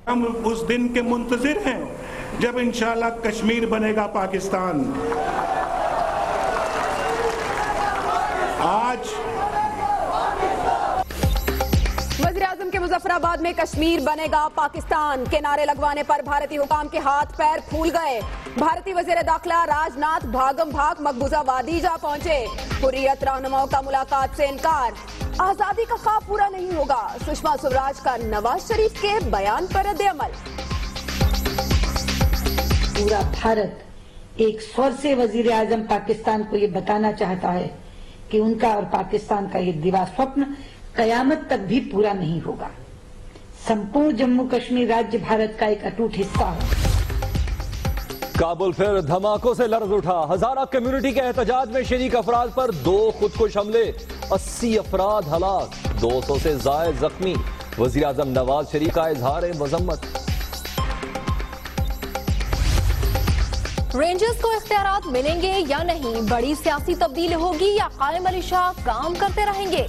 ہم اس دن کے منتظر ہیں جب انشاءاللہ کشمیر بنے گا پاکستان. آج وزیراعظم کے مظفر آباد میں کشمیر بنے گا پاکستان کے نعرے لگوانے پر بھارتی حکام کے ہاتھ پیر پھول گئے. بھارتی وزیر داخلہ راج ناتھ بھاگم بھاگ مقبوضہ وادی جا پہنچے. حریت رہنماؤں کا ملاقات سے انکار. آزادی کا خواب پورا نہیں ہوگا. سشما سوراج کا نواز شریف کے بیان پر رد عمل. پورا بھارت ایک سور سے وزیر اعظم پاکستان کو یہ بتانا چاہتا ہے کہ ان کا اور پاکستان کا یہ دیوا سوپن قیامت تک بھی پورا نہیں ہوگا. سمپور جموں کشمیر راجیہ بھارت کا ایک اٹوٹ حصہ ہے. کابل پھر دھماکوں سے لرز اٹھا. ہزارہ کمیونٹی کے احتجاج میں شریک افراد پر 2 خودکش حملے. 80 افراد ہلاک. 200 سے زائد زخمی. وزیر اعظم نواز شریف کا اظہار مذمت. رینجرز کو اختیارات ملیں گے یا نہیں؟ بڑی سیاسی تبدیلی ہوگی یا قائم علی شاہ کام کرتے رہیں گے؟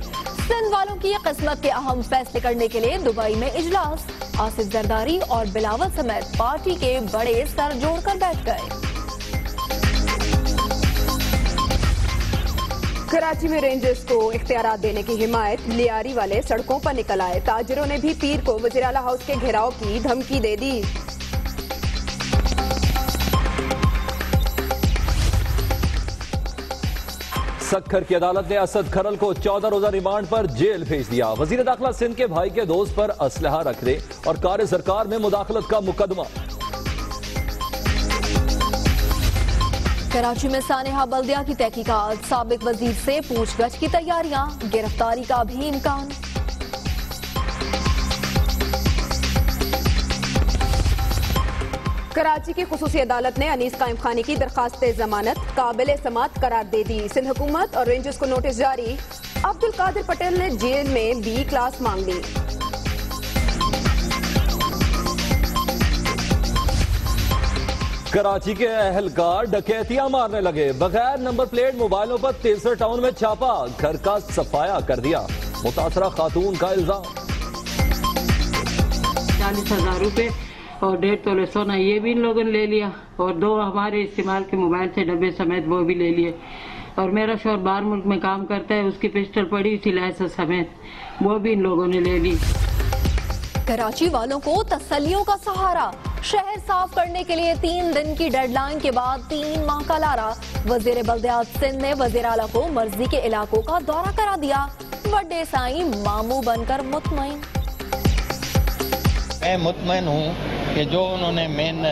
سندھ والوں کی قسمت کے اہم فیصلے کرنے کے لیے دبئی میں اجلاس. آصف زرداری اور بلاول سمیت پارٹی کے بڑے سر جوڑ کر بیٹھ گئے. کراچی میں رینجرز کو اختیارات دینے کی حمایت. لیاری والے سڑکوں پر نکل آئے. تاجروں نے بھی پیر کو وزیر اعلیٰ ہاؤس کے گھیراؤ کی دھمکی دے دی. سکھر کی عدالت نے اسد کھرل کو 14 روزہ ریمانڈ پر جیل بھیج دیا. وزیر داخلہ سندھ کے بھائی کے دوست پر اسلحہ رکھنے اور کار سرکار میں مداخلت کا مقدمہ. کراچی میں سانحہ بلدیہ کی تحقیقات. سابق وزیر سے پوچھ گچھ کی تیاریاں. گرفتاری کا بھی امکان. کراچی کی خصوصی عدالت نے انیس قائم خانی کی درخواست ضمانت قابل سماعت قرار دے دی. سندھ حکومت اور رینجرز کو نوٹس جاری. عبد القادر پٹیل نے جیل میں B کلاس مانگ لی. کراچی کے اہلکار ڈکیتیاں مارنے لگے. بغیر نمبر پلیٹ موبائلوں پر تیسر ٹاؤن میں چھاپا. گھر کا صفایا کر دیا. متاثرہ خاتون کا الزام. 40,000 روپے اور 1.5 تولے سونا یہ بھی ان لوگوں نے لے لیا. اور 2 ہمارے استعمال کے موبائل سے ڈبے سمیت وہ بھی لے لیے. اور میرا شوہر باہر ملک میں کام کرتا ہے, اس کی پسٹل پڑی تھی لائسنس سمیت, وہ بھی ان لوگوں نے لے لی. کراچی والوں کو تسلیوں کا سہارا. شہر صاف کرنے کے لیے 3 دن کی ڈیڈ لائن کے بعد 3 ماہ کا لارا. وزیر بلدیات سندھ نے وزیر اعلیٰ کو مرضی کے علاقوں کا دورہ کرا دیا. وڈے سائیں ماموں بن کر مطمئن. میں مطمئن ہوں کہ جو انہوں نے مین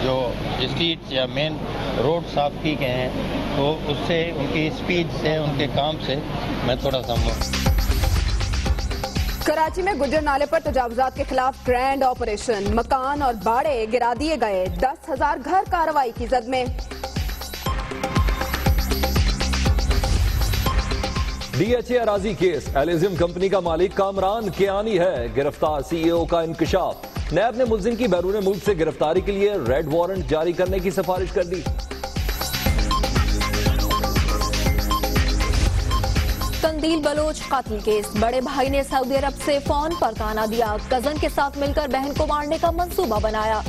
جو اسٹریٹ یا مین روڈ صاف کی گئے ہیں تو اس سے ان کی اسپیڈ سے ان کے کام سے میں تھوڑا سا کراچی میں گجر نالے پر تجاوزات کے خلاف گرینڈ آپریشن. مکان اور باڑے گرا دیے گئے. 10,000 گھر کارروائی کی زد میں. DHA اراضی کیس. ایلیزیم کمپنی کا مالک کامران کیانی ہے. گرفتار CEO کا انکشاف. نیب نے ملزم کی بیرون ملک سے گرفتاری کے لیے ریڈ وارنٹ جاری کرنے کی سفارش کر دی. قندیل بلوچ قتل کیس. بڑے بھائی نے سعودی عرب سے فون پر تانا دیا. کزن کے ساتھ مل کر بہن کو مارنے کا منصوبہ بنایا.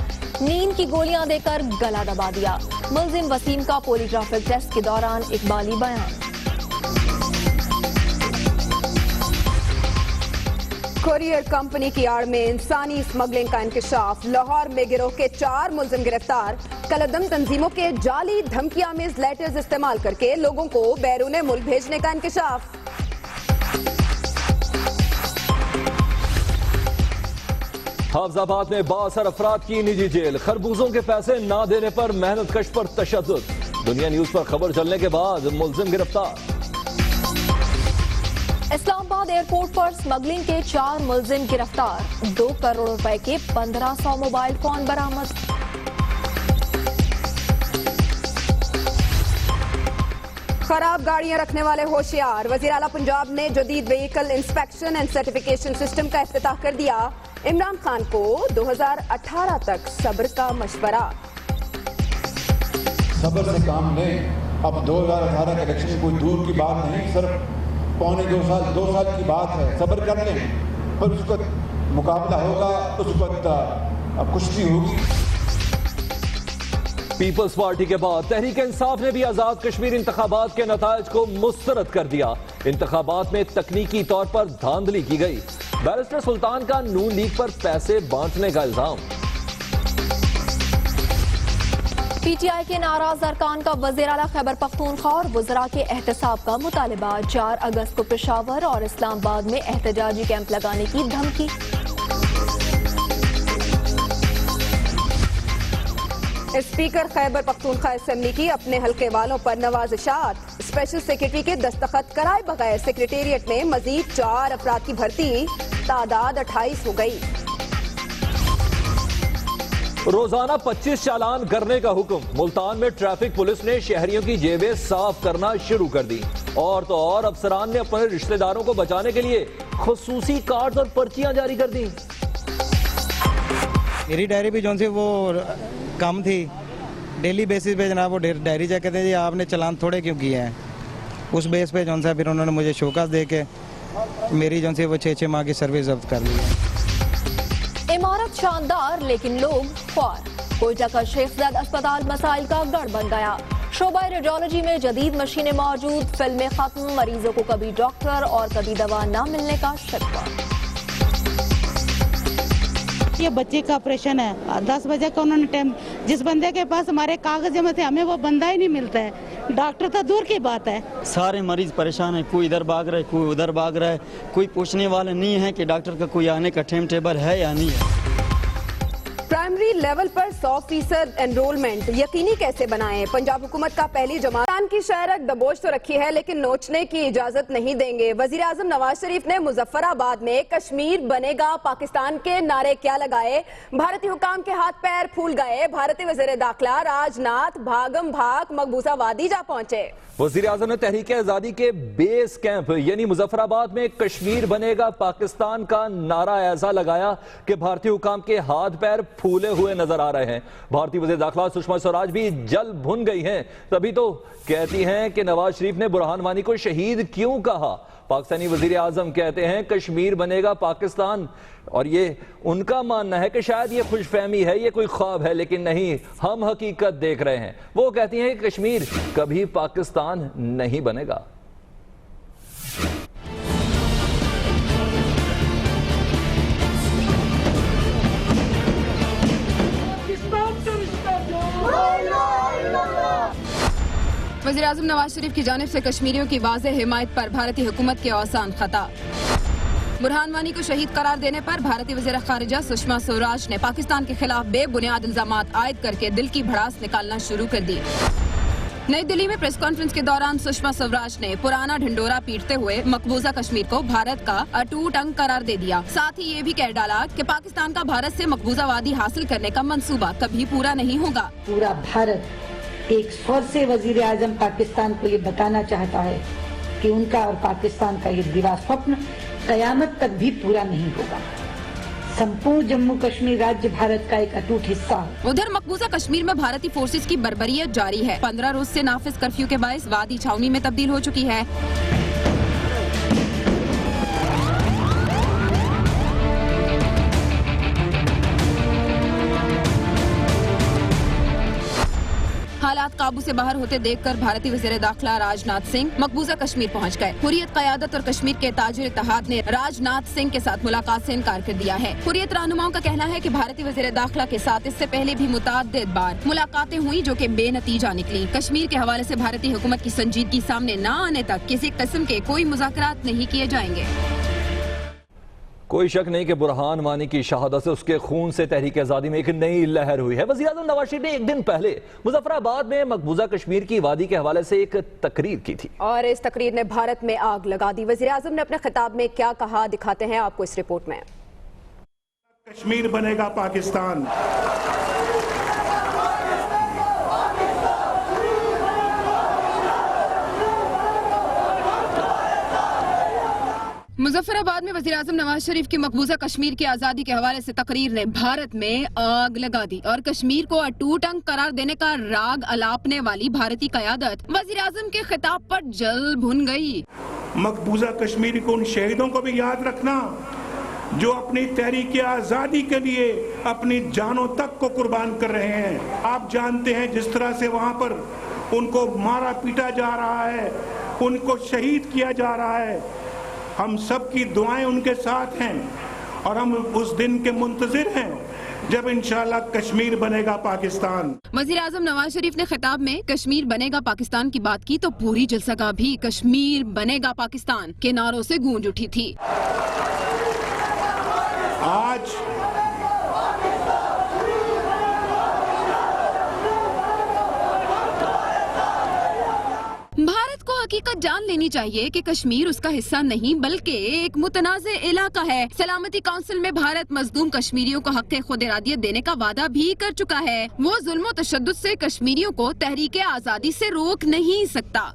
نیند کی گولیاں دے کر گلا دبا دیا. ملزم وسیم کا پولیگرافک ٹیسٹ کے دوران اقبالی بیان. کوریئر کمپنی کی آڑ میں انسانی اسمگلنگ کا انکشاف. لاہور میں گروہ کے 4 ملزم گرفتار. کالعدم تنظیموں کے جعلی دھمکی آمیز لیٹرز استعمال کر کے لوگوں کو بیرون ملک بھیجنے کا انکشاف. حافظ آباد میں 62 افراد کی نجی جیل. خربوزوں کے پیسے نہ دینے پر محنت کش پر تشدد. دنیا نیوز پر خبر چلنے کے بعد ملزم گرفتار. اسلام آباد ایئرپورٹ پر اسمگلنگ کے 4 ملزم گرفتار. 2 کروڑ روپے کے 1500 موبائل فون برآمد. خراب گاڑیاں رکھنے والے ہوشیار. وزیر اعلیٰ پنجاب نے جدید vehicle inspection and certification system کا افتتاح کر دیا. عمران خان کو 2018 تک صبر کا مشورہ. صبر سے کام لیں. اب 2018 کے الیکشن کوئی دور کی بات نہیں, صرف 2.25 سال کی بات ہے. صبر کر لیں. पर उसका मुकाबला होगा, उस वक्त कुश्ती होगी। पीपल्स पार्टी के बाद तहरीक इंसाफ ने भी आजाद कश्मीर इंतखाबात के नतायज को मुस्तरद कर दिया। इंतखाबात में तकनीकी तौर पर धांधली की गई। बैरिस्टर सुल्तान का नून लीग पर पैसे बांटने का इल्जाम। पीटीआई के नाराज अरकान का वज़ीर आला खैबर पख्तूनख्वा और वज़रा के एहतसाब का मुतालबा। 4 अगस्त को पेशावर और इस्लामाबाद में एहतजाजी कैंप लगाने की धमकी। स्पीकर खैबर पख्तूनख्वा असेंबली की अपने हल्के वालों पर नवाजिशात। स्पेशल सेक्रेटरी के दस्तखत कराए बगैर सेक्रेटेरिएट में मजीद 4 अफराद की भर्ती, तादाद 28 हो गई। रोजाना 25 चालान करने का हुक्म। मुल्तान में ट्रैफिक पुलिस ने शहरियों की जेबें साफ करना शुरू कर दी। और तो और अफसरान ने अपने रिश्तेदारों को बचाने के लिए खुसूसी कार्ड और पर्चियां जारी कर दी। मेरी डायरी भी जो सी वो कम थी, डेली बेसिस पे जनाब वो डायरी चेक करते हैं जी आपने चलान थोड़े क्यों किए हैं। उस बेस पे जो सा फिर उन्होंने मुझे शोकास दे के मेरी जो सी वो 6 माह की सर्विस जब्त कर ली है। इमारत शानदार लेकिन लोग ख्वार। कोयटा का शेख ज़ैद अस्पताल मसाइल का गढ़ बन गया। शोबा रेडियोलॉजी में जदीद मशीनें मौजूद, फिल्में खत्म, मरीजों को कभी डॉक्टर और कभी दवा न मिलने का शिकवा। ये बच्चे का ऑपरेशन है, 10 बजे का उन्होंने टाइम, जिस बंदे के पास हमारे कागज जमा थे हमें वो बंदा ही नहीं मिलता है। डॉक्टर तो दूर की बात है। सारे मरीज परेशान है, कोई इधर भाग रहा है, कोई उधर भाग रहा है, कोई पूछने वाला नहीं है कि डॉक्टर का कोई आने का टाइम टेबल है या नहीं है। प्राइमरी लेवल पर 100% एनरोलमेंट यकीनी कैसे बनाएं? पंजाब हुकूमत का पहली जमात की शहरक दबोच तो रखी है लेकिन नोचने की इजाजत नहीं देंगे। वजीर आजम नवाज शरीफ ने मुजफ्फराबाद में कश्मीर बनेगा पाकिस्तान के नारे क्या लगाए? भारतीय हुकाम के हाथ पैर फूल गए। भारतीय वज़ीर दाखिला राजनाथ भागम भाग मकबूजा वादी जा पहुंचे। वज़ीर आज़म ने तहरीक आज़ादी के बेस कैंप यानी मुजफ्फराबाद में कश्मीर बनेगा पाकिस्तान का नारा ऐसा लगाया कि भारतीय हुकाम के हाथ पैर फूले हुए नजर आ रहे हैं। भारतीय वज़ीर दाखिला सुषमा स्वराज भी जल भुन गई हैं। तभी तो कहती हैं कि नवाज शरीफ ने बुरहान वानी को शहीद क्यों कहा। पाकिस्तानी वज़ीर आज़म कहते हैं कश्मीर बनेगा पाकिस्तान, और ये उनका मानना है कि शायद ये खुशफहमी है, ये कोई ख्वाब है, लेकिन नहीं, हम हकीकत देख रहे हैं। वो कहती हैं कि कश्मीर कभी पाकिस्तान नहीं बनेगा। वज़ीर आज़म नवाज शरीफ की जानिब से कश्मीरियों की वाज़ेह हिमायत पर भारतीय हुकूमत के आसान खता। बुरहान वानी को शहीद करार देने पर भारतीय वज़ीर खारिजा सुषमा स्वराज ने पाकिस्तान के खिलाफ बेबुनियाद इल्जामात आयद करके दिल की भड़ास निकालना शुरू कर दी। नई दिल्ली में प्रेस कॉन्फ्रेंस के दौरान सुषमा स्वराज ने पुराना ढिंडोरा पीटते हुए मकबूजा कश्मीर को भारत का अटूट अंग करार दे दिया। साथ ही ये भी कह डाला कि पाकिस्तान का भारत से मकबूजा वादी हासिल करने का मंसूबा कभी पूरा नहीं होगा। पूरा भारत एक स्वर से वजीर आजम पाकिस्तान को ये बताना चाहता है कि उनका और पाकिस्तान का ये दिवा स्वप्न कयामत तक भी पूरा नहीं होगा। संपूर्ण जम्मू कश्मीर राज्य भारत का एक अटूट हिस्सा है। उधर मकबूजा कश्मीर में भारतीय फोर्सेस की बर्बरियत जारी है। 15 रोज से नाफिज कर्फ्यू के बायस वादी छावनी में तब्दील हो चुकी है। हालात काबू से बाहर होते देखकर भारतीय वज़ीर दाखिला राजनाथ सिंह मकबूजा कश्मीर पहुंच गए। हुर्रियत क़यादत और कश्मीर के ताजिर इत्तेहाद ने राजनाथ सिंह के साथ मुलाकात से इनकार कर दिया है। हुर्रियत रहनुमाओं का कहना है कि भारतीय वज़ीर दाखिला के साथ इससे पहले भी मुतअद्दिद बार मुलाकातें हुई जो कि बेनतीजा निकली। कश्मीर के हवाले से भारतीय हुकूमत की संजीदगी सामने न आने तक किसी किस्म के कोई मुज़ाकरात नहीं किए जाएंगे। कोई शक नहीं कि बुरहान वानी की शहादत से उसके खून से तहरीक आज़ादी में एक नई लहर हुई है। वज़ीर आज़म नवाज शरीफ ने एक दिन पहले मुजफ्फराबाद में मकबूजा कश्मीर की वादी के हवाले से एक तकरीर की थी और इस तकरीर ने भारत में आग लगा दी। वज़ीर आज़म ने अपने खिताब में क्या कहा, दिखाते हैं आपको इस रिपोर्ट में। कश्मीर बनेगा पाकिस्तान। मुजफ्फराबाद में वज़ीर आज़म नवाज शरीफ की मकबूजा कश्मीर की आज़ादी के हवाले से तकरीर ने भारत में आग लगा दी और कश्मीर को अटूट अंग करार देने का राग अलापने वाली भारतीय क़यादत वज़ीर आज़म के खिताब पर जल भुन गई। मकबूजा कश्मीर को उन शहीदों को भी याद रखना जो अपनी तहरीक आज़ादी के लिए अपनी जानों तक को कुर्बान कर रहे हैं। आप जानते हैं जिस तरह से वहाँ पर उनको मारा पीटा जा रहा है, उनको शहीद किया जा रहा है। हम सब की दुआएं उनके साथ हैं और हम उस दिन के मुंतज़िर हैं जब इंशाअल्लाह कश्मीर बनेगा पाकिस्तान। वज़ीर आज़म नवाज शरीफ ने खिताब में कश्मीर बनेगा पाकिस्तान की बात की तो पूरी जलसागाह भी कश्मीर बनेगा पाकिस्तान के नारों से गूंज उठी थी। आज भारत को हकीकत जान लेनी चाहिए कि कश्मीर उसका हिस्सा नहीं बल्कि एक मुतनाज़ इलाका है। सलामती काउंसिल में भारत मजलूम कश्मीरियों को हक़ खुद इरादियत देने का वादा भी कर चुका है। वो जुल्म व तशद्दुद से कश्मीरियों को तहरीक आज़ादी से रोक नहीं सकता।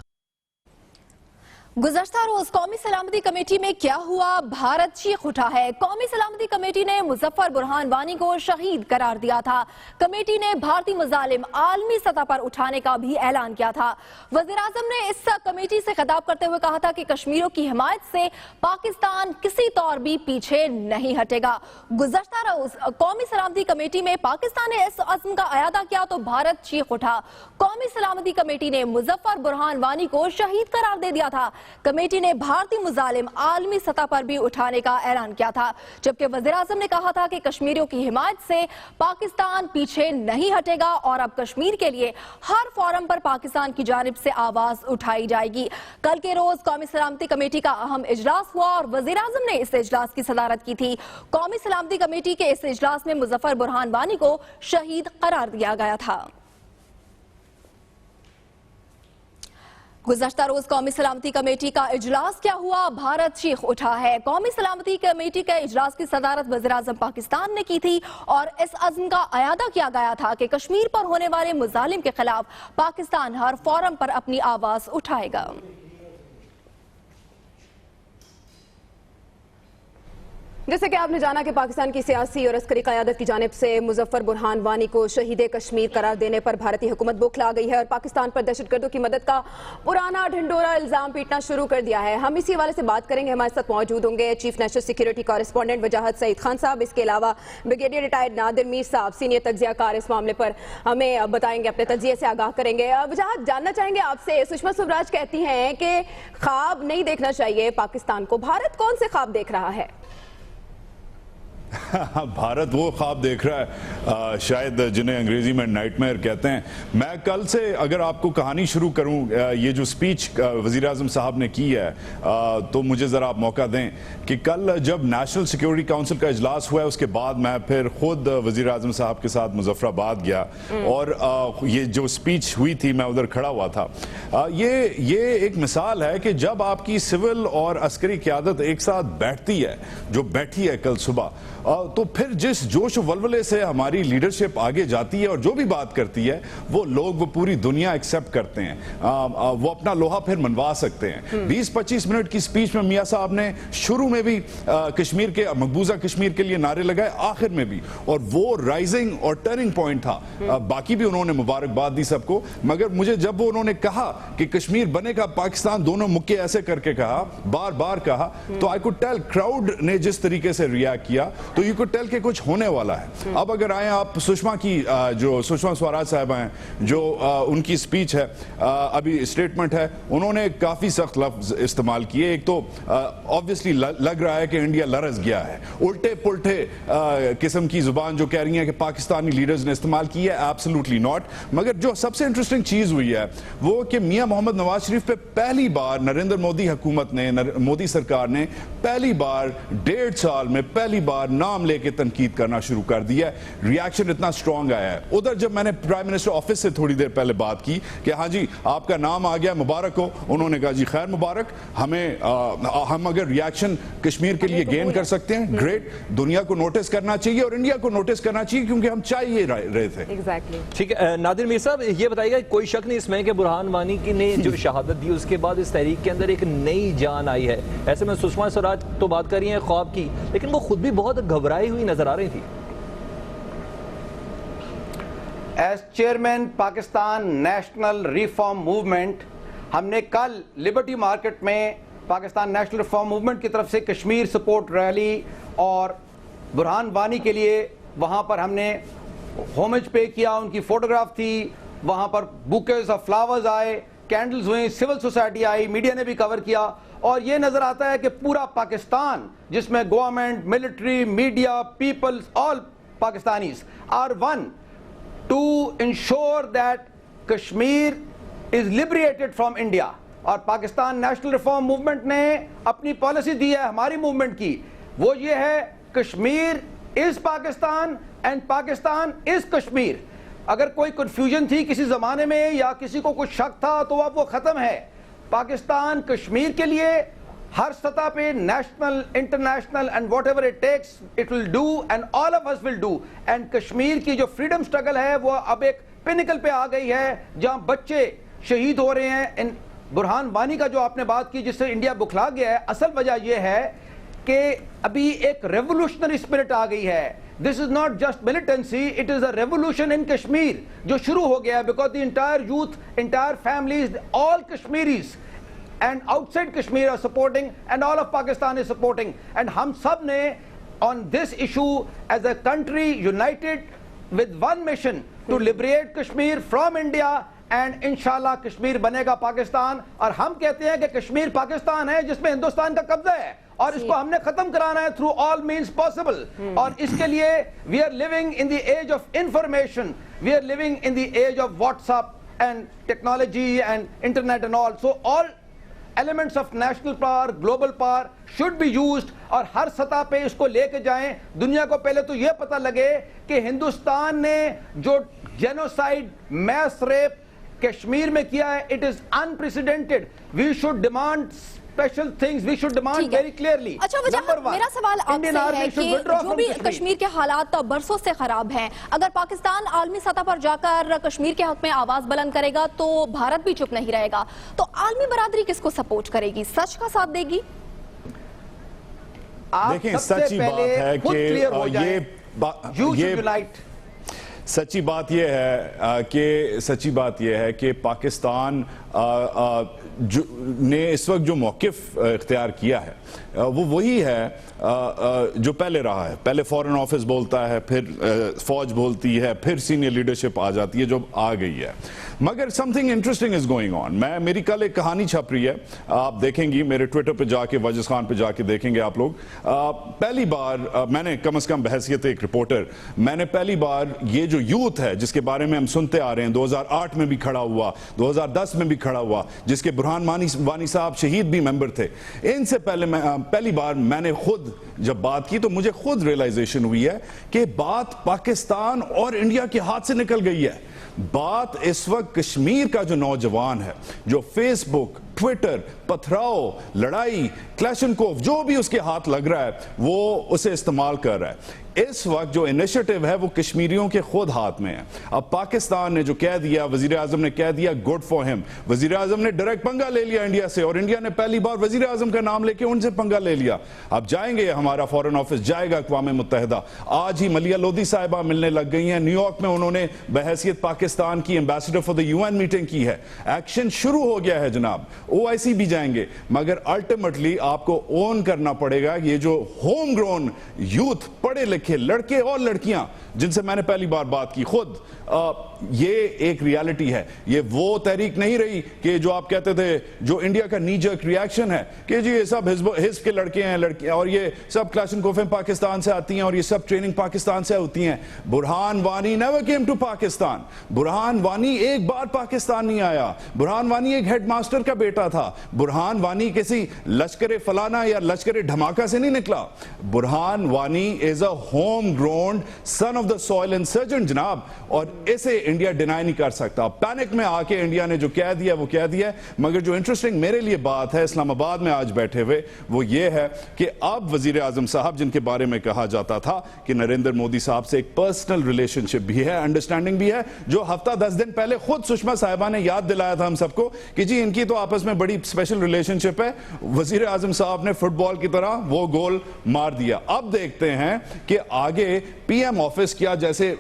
गुज़श्ता रोज कौमी सलामती कमेटी में क्या हुआ, भारत चीख उठा है। कौमी सलामती कमेटी ने मुजफ्फर बुरहान वानी को शहीद करार दिया था। कमेटी ने भारतीय मजालिम आलमी सतह पर उठाने का भी ऐलान किया था। वज़ीर आज़म ने इस कमेटी से खिताब करते हुए कहा था कि कश्मीरियों की हिमायत से पाकिस्तान किसी तौर भी पीछे नहीं हटेगा। गुज़श्ता रोज कौमी सलामती कमेटी में पाकिस्तान ने इस अज़्म का अयादा किया तो भारत चीख उठा। कौमी सलामती कमेटी ने मुजफ्फर बुरहान वानी को शहीद करार दे दिया था। कमेटी ने भारतीय मुजालिम आलमी सतह पर भी उठाने का ऐलान किया था, जबकि वज़ीर आज़म ने कहा था कि कश्मीरियों की हिमायत से पाकिस्तान पीछे नहीं हटेगा और अब कश्मीर के लिए हर फोरम पर पाकिस्तान की जानिब से आवाज उठाई जाएगी। कल के रोज कौमी सलामती कमेटी का अहम इजलास हुआ और वज़ीर आज़म ने इस इजलास की सदारत की थी। कौमी सलामती कमेटी के इस इजलास में मुजफ्फर बुरहान वानी को शहीद करार दिया गया था। गुज़श्ता रोज कौमी सलामती कमेटी का इजलास क्या हुआ, भारत चीख उठा है। कौमी सलामती कमेटी के इजलास की सदारत वज़ीर आज़म पाकिस्तान ने की थी और इस अज़्म का अयादा किया गया था कि कश्मीर पर होने वाले मुजालिम के खिलाफ पाकिस्तान हर फोरम पर अपनी आवाज उठाएगा। जैसे कि आपने जाना कि पाकिस्तान की सियासी और अस्करी क़यादत की जानिब से मुजफ्फर बुरहान वानी को शहीद कश्मीर करार देने पर भारतीय हुकूमत बौखला गई है और पाकिस्तान पर दहशतगर्दों की मदद का पुराना ढिंडोरा इल्जाम पीटना शुरू कर दिया है। हम इसी हवाले से बात करेंगे। हमारे साथ मौजूद होंगे चीफ नेशनल सिक्योरिटी कॉरेस्पॉन्डेंट वजाहत सईद खान साहब, इसके अलावा ब्रिगेडियर रिटायर्ड नादिर मीर साहब, सीनियर तज्जियाकार, इस मामले पर हमें बताएंगे, अपने तज्जिये से आगाह करेंगे। वजाहत जानना चाहेंगे आपसे, सुषमा स्वराज कहती हैं कि ख्वाब नहीं देखना चाहिए पाकिस्तान को, भारत कौन से ख्वाब देख रहा है? भारत वो ख्वाब देख रहा है शायद जिन्हें अंग्रेजी में नाइटमेयर कहते हैं। मैं कल से अगर आपको कहानी शुरू करूं, ये जो स्पीच वज़ीर आज़म साहब ने की है, तो मुझे ज़रा आप मौका दें कि कल जब नेशनल सिक्योरिटी काउंसिल का इजलास हुआ है उसके बाद मैं फिर खुद वज़ीर आज़म साहब के साथ मुजफ्फराबाद गया और ये जो स्पीच हुई थी मैं उधर खड़ा हुआ था। ये एक मिसाल है कि जब आपकी सिविल और अस्करी क़यादत एक साथ बैठती है, जो बैठी है कल सुबह, तो फिर जिस जोश वल्वले से हमारी लीडरशिप आगे जाती है और जो भी बात करती है वो लोग, वो पूरी दुनिया एक्सेप्ट करते हैं, वो अपना लोहा फिर मनवा सकते हैं। 20-25 मिनट की स्पीच में मियां साहब ने शुरू में भी कश्मीर के, मकबूजा कश्मीर के लिए नारे लगाए, आखिर में भी, और वो राइजिंग और टर्निंग पॉइंट था। बाकी भी उन्होंने मुबारकबाद दी सबको, मगर मुझे जब वो उन्होंने कहा कि कश्मीर बनेगा पाकिस्तान, दोनों मुक्के ऐसे करके कहा, बार बार कहा, तो आई कुड टेल क्राउड ने जिस तरीके से रिएक्ट किया तो यू कुड टेल के कुछ होने वाला है। अब अगर आए आप सुषमा की, जो सुषमा स्वराज साहब हैं, जो उनकी स्पीच है, अभी स्टेटमेंट है, उन्होंने काफी सख्त लफ्ज इस्तेमाल किए। एक तो ऑब्वियसली लग रहा है कि इंडिया लरस गया है, उल्टे पुल्टे किस्म की जुबान जो कह रही है कि पाकिस्तानी लीडर्स ने इस्तेमाल की है, एब्सोल्युटली नॉट। मगर जो सबसे इंटरेस्टिंग चीज हुई है वो कि मियां मोहम्मद नवाज शरीफ पे पहली बार नरेंद्र मोदी हुकूमत ने, मोदी सरकार ने पहली बार 1.5 साल में पहली बार नाम लेके तनकीद करना शुरू कर दिया है। रिएक्शन इतना स्ट्रांग आया है। उधर जब मैंने प्राइम मिनिस्टर ऑफिस से थोड़ी देर पहले बात की कि हाँ जी आपका नाम आ गया, मुबारक हो, उन्होंने कहा जी खैर मुबारक, हम अगर रिएक्शन कश्मीर के लिए गेन कर सकते हैं, ग्रेट। दुनिया को नोटिस करना चाहिए और इंडिया को नोटिस करना चाहिए क्योंकि हम चाहिए रहे थे। एग्जैक्टली। ठीक है नादिर मीर साहब, ये बताइएगा, कोई शक नहीं इसमें कि बुरहान वानी की ने जो शहादत दी उसके बाद इस तहरीक के अंदर एक नई जान आई है। ऐसे में सुषमा स्वराज तो बात कर रही हैं ख्वाब की, लेकिन वो खुद भी बहुत घबराई हुई नजर आ रही थी। As chairman Pakistan national reform movement, हमने कल लिबर्टी मार्केट में पाकिस्तान नेशनल रिफॉर्म मूवमेंट की तरफ से कश्मीर सपोर्ट रैली اور برہان وانی کے لیے وہاں پر ہم نے ہومج پے کیا, ان کی فوٹوگراف تھی, وہاں پر بوکیز آف فلاورز آئے, کینڈلز ہوئیں, سول سوسائٹی آئی, میڈیا نے بھی کور کیا, اور یہ نظر آتا ہے کہ پورا پاکستان جس میں government, military, media, peoples, all Pakistanis are one to ensure that Kashmir is liberated from India. اور پاکستان نیشنل ریفارم موومنٹ نے اپنی پالیسی دی ہے ہماری موومنٹ کی, وہ یہ ہے کشمیر از پاکستان اینڈ پاکستان از کشمیر. اگر کوئی کنفیوژن تھی کسی زمانے میں یا کسی کو کچھ شک تھا تو اب وہ ختم ہے. پاکستان کشمیر کے لیے ہر سطح پہ national, international and whatever it takes it will do and all of us will do. And Kashmir کی جو فریڈم سٹرگل ہے وہ اب ایک پینیکل پہ آ گئی ہے جہاں بچے شہید ہو رہے ہیں. برہان وانی کا جو آپ نے بات کی جس سے انڈیا بکھلا گیا ہے, اصل وجہ یہ ہے کہ ابھی ایک ریولوشنری اسپرٹ آ گئی ہے. This is not just militancy, it is a revolution in Kashmir جو شروع ہو گیا ہے, because the entire youth, entire families, all Kashmiris and outside Kashmir are supporting and all of Pakistan is supporting. And ہم سب نے on this issue as a country united with one mission to liberate Kashmir from India, and انشاءاللہ کشمیر بنے گا پاکستان. اور ہم کہتے ہیں کہ کشمیر پاکستان ہے جس میں ہندوستان کا قبضہ ہے, اور اس کو ہم نے ختم کرانا ہے through all means possible. اور اس کے لیے we are living in the age of information, we are living in the age of WhatsApp and technology and internet and all. So all elements of national power, global power should be used, اور ہر سطح پہ اس کو لے کے جائیں. دنیا کو پہلے تو یہ پتہ لگے کہ ہندوستان نے جو جینوسائڈ, میس ریپ کشمیر میں کیا ہے, it is unprecedented. We should demand special things, we should demand very clearly. اچھا وجہ میرا سوال آپ سے ہے کہ جو بھی کشمیر کے حالات برسوں سے خراب ہیں, اگر پاکستان عالمی سطح پر جا کر کشمیر کے حق میں آواز بلند کرے گا تو بھارت بھی چپ نہیں رہے گا, تو عالمی برادری کس کو سپورٹ کرے گی, سچ کا ساتھ دے گی؟ دیکھیں سچی بات ہے کہ یہ سچی بات یہ ہے کہ پاکستان نے اس وقت جو موقف اختیار کیا ہے وہ وہی ہے جو پہلے رہا ہے. پہلے فورن آفس بولتا ہے, پھر فوج بولتی ہے, پھر سینئر لیڈرشپ آ جاتی ہے جو آ گئی ہے. مگر something interesting is going on. میری کل ایک کہانی چھپ رہی ہے, آپ دیکھیں گی میرے ٹویٹر پہ جا کے, وجز خان پہ جا کے دیکھیں گے آپ لوگ. پہلی بار میں نے کم از کم بحیثیت ایک رپورٹر, میں نے پہلی بار یہ جو یوتھ ہے جس کے بارے میں ہم سنتے آ رہے ہیں, 2008 میں بھی کھڑا ہوا, 2010 میں بھی کھڑا ہوا, جس کے برہان وانی صاحب شہید بھی ممبر تھے, ان سے پہلی بار میں نے خود جب بات کی تو مجھے خود ریلائزیشن ہوئی ہے کہ بات پاکستان اور انڈیا کے ہاتھ سے نکل گئی ہے. بات اس وقت کشمیر کا جو نوجوان ہے جو فیس بک, ٹویٹر, پتھراؤ, لڑائی, کلیشنکوف, جو بھی اس کے ہاتھ لگ رہا ہے وہ اسے استعمال کر رہا ہے. اس وقت جو انیشیٹو ہے وہ کشمیریوں کے خود ہاتھ میں ہے. اب پاکستان نے جو کہہ دیا, وزیر اعظم نے کہہ دیا, گڈ فار ہم. وزیر اعظم نے ڈائریکٹ پنگا لے لیا انڈیا سے, اور انڈیا نے پہلی بار وزیر اعظم کا نام لے کے ان سے پنگا لے لیا. اب جائیں گے, ہمارا فورن آفس جائے گا اقوام متحدہ. آج ہی ملیہ لودھی صاحبہ ملنے لگ گئی ہیں نیو یارک میں, انہوں نے بحیثیت پاکستان کی ambassador for the UN meeting کی ہے. ایکشن شروع ہو گیا ہے جناب. OIC بھی جائیں گے, مگر الٹیمیٹلی آپ کو اون کرنا پڑے گا یہ جو ہوم گرون یوتھ, پڑھے لکھے لڑکے اور لڑکیاں جن سے میں نے پہلی بار بات کی خود, یہ ایک ریالٹی ہے. یہ وہ تحریک نہیں رہی کہ جو آپ کہتے تھے جو انڈیا کا نی جرک ریاکشن ہے کہ جی یہ سب حزب کے لڑکے ہیں لڑکیاں, اور یہ سب کلاشنکوفیں پاکستان سے آتی ہیں, اور یہ سب ٹریننگ پاکستان سے ہوتی ہیں. Burhan Wani never came to Pakistan. Burhan Wani ایک بار پاکستان نہیں آیا. برہان وانی ایک ہیڈ ماسٹر کا بیٹا تھا. برہان وانی کسی لشکر فلانا یا لشکر دھماکہ سے نہیں نکلا. Burhan Wani is a home grown son of the soil insurgent جناب, اور اسے انڈیا ڈینائی نہیں کر سکتا. پینک میں آ کے انڈیا نے جو کہہ دیا وہ کہہ دیا. مگر جو انٹرسٹنگ میرے لیے بات ہے اسلام آباد میں آج بیٹھے ہوئے وہ یہ ہے کہ اب وزیر اعظم صاحب جن کے بارے میں کہا جاتا تھا کہ نریندر مودی صاحب سے ایک پرسنل ریلیشن شپ بھی ہے, انڈرسٹینڈنگ بھی ہے, جو ہفتہ 10 دن پہلے خود سشما صاحبہ نے یاد دلایا تھا ہم سب کو کہ جی ان کی تو آپس میں بڑی اسپیشل ریلیشن شپ ہے. وزیر اعظم صاحب نے فٹ بال کی طرح وہ گول مار دیا. اب دیکھتے ہیں کہ آگے پی ایم آفس کیا, جیسے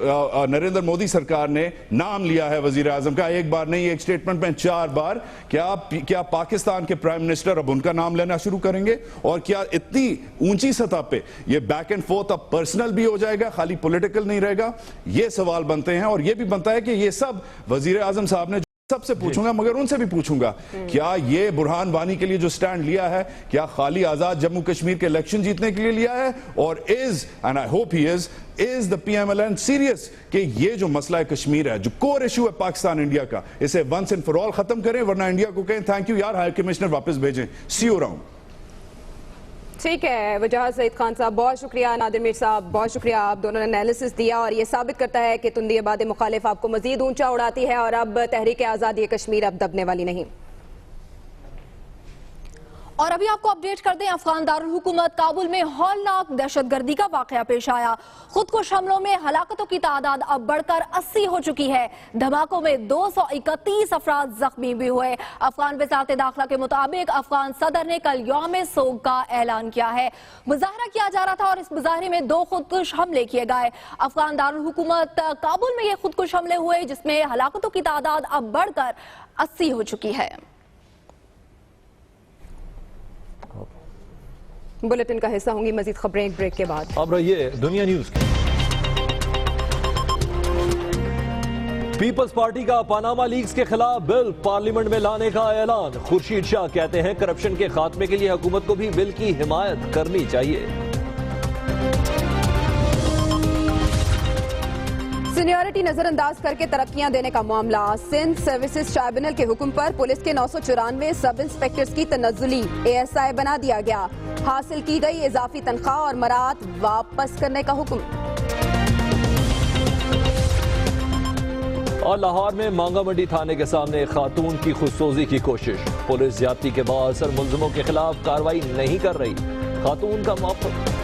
نریندر مودی سرکار نے नाम लिया है वजीर आजम का, एक बार नहीं, एक स्टेटमेंट में 4 बार। क्या पाकिस्तान के प्राइम मिनिस्टर अब उनका नाम लेना शुरू करेंगे? और क्या इतनी ऊंची सतह पे ये बैक एंड फोर्थ अब पर्सनल भी हो जाएगा, खाली पॉलिटिकल नहीं रहेगा? ये सवाल बनते हैं। और ये भी बनता है कि ये सब वजीर आजम साहब ने सबसे पूछूंगा, मगर उनसे भी पूछूंगा, क्या ये बुरहान वानी के लिए जो स्टैंड लिया है, क्या खाली आजाद जम्मू कश्मीर के इलेक्शन जीतने के लिए लिया है? और and I hope he is the PMLN serious कि ये जो मसला है कश्मीर है, जो कोर इशू है पाकिस्तान इंडिया का, इसे वंस एंड फॉर ऑल खत्म करें, वरना इंडिया को कहें थैंक यू यार, हाई कमिश्नर वापस भेजें, सी यू अराउंड। ठीक है वजाहत सईद खान साहब, बहुत शुक्रिया। नादिर मीर साहब, बहुत शुक्रिया, आप दोनों ने एनालिसिस दिया और ये साबित करता है कि तुंदी आबाद मुखालिफ आपको मजीद ऊंचा उड़ाती है और अब तहरीक आज़ादी कश्मीर अब दबने वाली नहीं। और अभी आपको अपडेट कर दें, अफगान दारुल हुकूमत काबुल में हौलनाक दहशतगर्दी का वाकया पेश आया। खुदकुश हमलों में हलाकतों की तादाद अब बढ़कर 80 हो चुकी है। धमाकों में 231 अफराद जख्मी भी हुए। अफगान वज़ारत दाखिला के मुताबिक अफगान सदर ने कल यौम सोग का ऐलान किया है। मुजाहरा किया जा रहा था और इस मुजाहरे में 2 खुदकुश हमले किए गए। अफगान दारुल हुकूमत काबुल में ये खुदकुश हमले हुए जिसमें हलाकतों की तादाद अब बढ़कर 80 हो चुकी है। बुलेटिन का हिस्सा होंगी मजीद खबरें एक ब्रेक के बाद। अब रहिए दुनिया न्यूज की। पीपल्स पार्टी का पनामा लीक्स के खिलाफ बिल पार्लियामेंट में लाने का ऐलान। खुर्शीद शाह कहते हैं करप्शन के खात्मे के लिए हुकूमत को भी बिल की हिमायत करनी चाहिए। सीनियरिटी नजरअंदाज करके तरक्कियां देने का मामला। सिंध सर्विसेज ट्राइब्यूनल के हुक्म पर पुलिस के 994 सब इंस्पेक्टर्स की तनज़्ज़ुली ASI बना दिया गया। हासिल की गई इजाफी तनख्वाह और मरात वापस करने का हुक्म। और लाहौर में मांगा मंडी थाने के सामने खातून की खुदसोजी की कोशिश। पुलिस ज्यादती के बाद मुलजिमों के खिलाफ कार्रवाई नहीं कर रही। खातून का मौक़िफ़